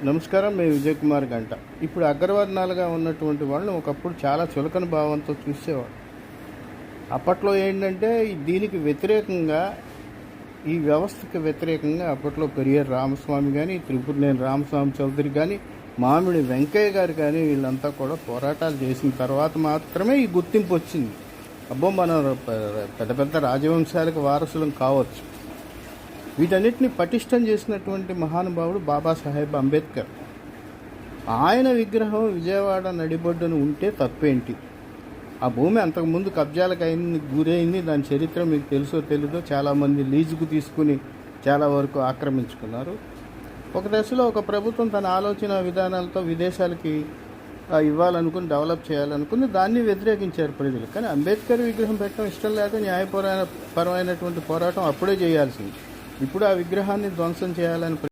నమస్కారం. మేము విజయ్ కుమార్ గంట. ఇప్పుడు అగ్రవర్ణాలుగా ఉన్నటువంటి వాళ్ళని ఒకప్పుడు చాలా చులకన భావంతో చూసేవాడు. అప్పట్లో ఏంటంటే దీనికి వ్యతిరేకంగా, ఈ వ్యవస్థకి వ్యతిరేకంగా అప్పట్లో పెరియార్ రామస్వామి కానీ, త్రిపురనేని రామస్వామి చౌదరి కానీ, మామిడి వెంకయ్య గారు కానీ వీళ్ళంతా కూడా పోరాటాలు చేసిన తర్వాత మాత్రమే ఈ గుర్తింపు వచ్చింది. అబ్బో, మనం పెద్ద పెద్ద రాజవంశాలకు వారసులం కావచ్చు. వీటన్నిటిని పటిష్టం చేసినటువంటి మహానుభావుడు బాబాసాహెబ్ అంబేద్కర్. ఆయన విగ్రహం విజయవాడ నడిబొడ్డున ఉంటే తప్పేంటి? ఆ భూమి అంతకుముందు కబ్జాలకు గురైంది. దాని చరిత్ర మీకు తెలుసో తెలీదో, చాలామంది లీజుకు తీసుకుని చాలా వరకు ఆక్రమించుకున్నారు. ఒక దశలో ఒక ప్రభుత్వం తన ఆలోచన విధానాలతో విదేశాలకి ఇవ్వాలనుకుని, డెవలప్ చేయాలనుకుని దాన్ని వ్యతిరేకించారు ప్రజలు. కానీ అంబేద్కర్ విగ్రహం పెట్టడం ఇష్టం లేక న్యాయపరమైనటువంటి పోరాటం అప్పుడే చేయాల్సింది. ఇప్పుడు ఆ విగ్రహాన్ని ధ్వంసం చేయాలని